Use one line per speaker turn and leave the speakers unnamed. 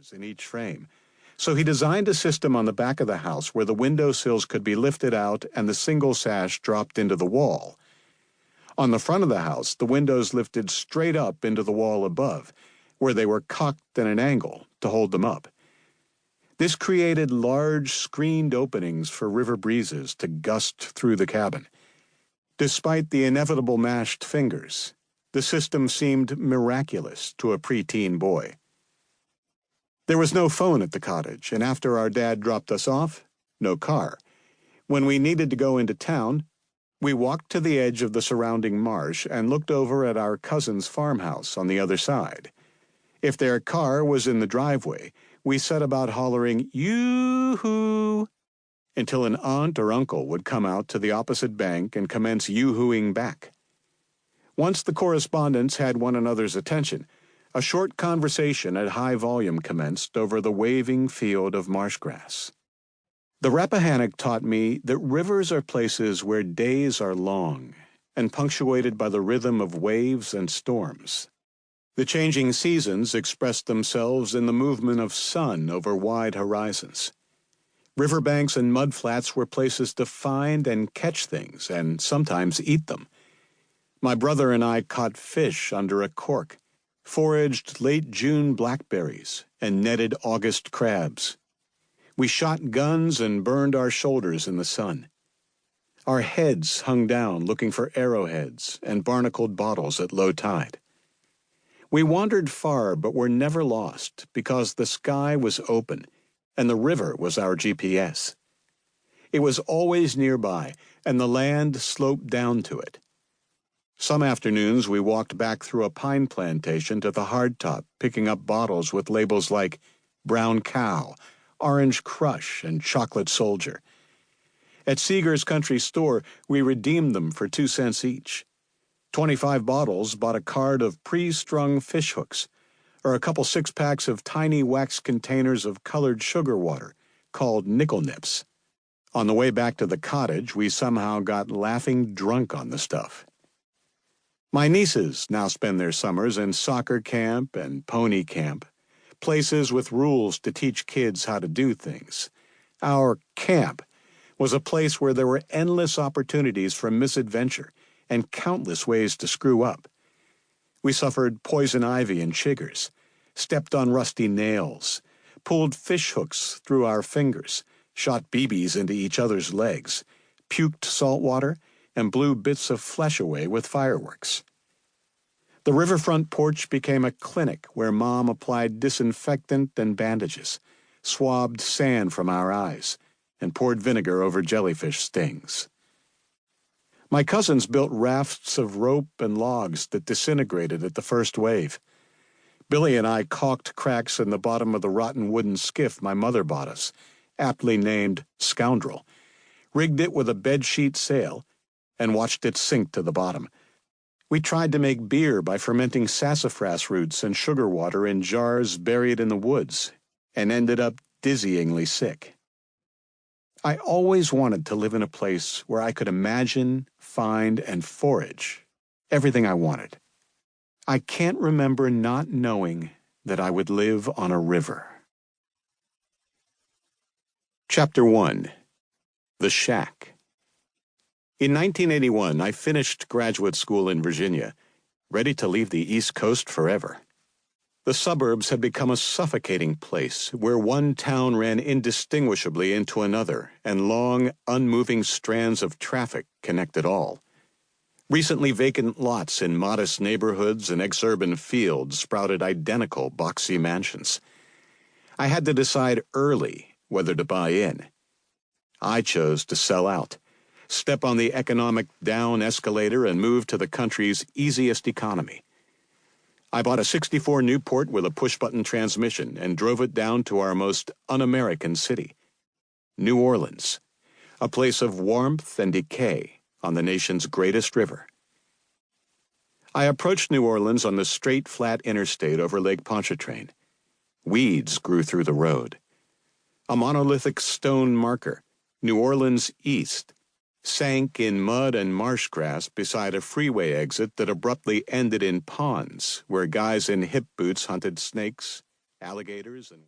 windows in each frame, so he designed a system on the back of the house where the window sills could be lifted out and the single sash dropped into the wall. On the front of the house, the windows lifted straight up into the wall above, where they were cocked at an angle to hold them up. This created large screened openings for river breezes to gust through the cabin. Despite the inevitable mashed fingers, the system seemed miraculous to a preteen boy. There was no phone at the cottage, and after our dad dropped us off, no car. When we needed to go into town, we walked to the edge of the surrounding marsh and looked over at our cousin's farmhouse on the other side. If their car was in the driveway, we set about hollering, "Yoo-hoo!" until an aunt or uncle would come out to the opposite bank and commence yoo-hooing back. Once the correspondents had one another's attention, a short conversation at high volume commenced over the waving field of marsh grass. The Rappahannock taught me that rivers are places where days are long and punctuated by the rhythm of waves and storms. The changing seasons expressed themselves in the movement of sun over wide horizons. Riverbanks and mudflats were places to find and catch things and sometimes eat them. My brother and I caught fish under a cork, foraged late June blackberries, and netted August crabs. We shot guns and burned our shoulders in the sun. Our heads hung down looking for arrowheads and barnacled bottles at low tide. We wandered far but were never lost because the sky was open and the river was our GPS. It was always nearby and the land sloped down to it. Some afternoons we walked back through a pine plantation to the hardtop, picking up bottles with labels like Brown Cow, Orange Crush, and Chocolate Soldier. At Seeger's Country Store, we redeemed them for 2 cents each. 25 bottles bought a card of pre-strung fish hooks, or a couple 6-packs of tiny wax containers of colored sugar water, called nickel nips. On the way back to the cottage, we somehow got laughing drunk on the stuff. My nieces now spend their summers in soccer camp and pony camp, places with rules to teach kids how to do things. Our camp was a place where there were endless opportunities for misadventure and countless ways to screw up. We suffered poison ivy and chiggers, stepped on rusty nails, pulled fish hooks through our fingers, shot BBs into each other's legs, puked salt water, and blew bits of flesh away with fireworks. The riverfront porch became a clinic where Mom applied disinfectant and bandages, swabbed sand from our eyes, and poured vinegar over jellyfish stings. My cousins built rafts of rope and logs that disintegrated at the first wave. Billy and I caulked cracks in the bottom of the rotten wooden skiff my mother bought us, aptly named Scoundrel, rigged it with a bedsheet sail, and watched it sink to the bottom. We tried to make beer by fermenting sassafras roots and sugar water in jars buried in the woods, and ended up dizzyingly sick. I always wanted to live in a place where I could imagine, find, and forage everything I wanted. I can't remember not knowing that I would live on a river. Chapter 1. The Shack. In 1981, I finished graduate school in Virginia, ready to leave the East Coast forever. The suburbs had become a suffocating place where one town ran indistinguishably into another, and long, unmoving strands of traffic connected all. Recently vacant lots in modest neighborhoods and exurban fields sprouted identical boxy mansions. I had to decide early whether to buy in. I chose to sell out, step on the economic down escalator, and move to the country's easiest economy. I bought a '64 Newport with a push-button transmission and drove it down to our most un-American city, New Orleans, a place of warmth and decay on the nation's greatest river. I approached New Orleans on the straight, flat interstate over Lake Pontchartrain. Weeds grew through the road. A monolithic stone marker, New Orleans East, sank in mud and marsh grass beside a freeway exit that abruptly ended in ponds where guys in hip boots hunted snakes, alligators, and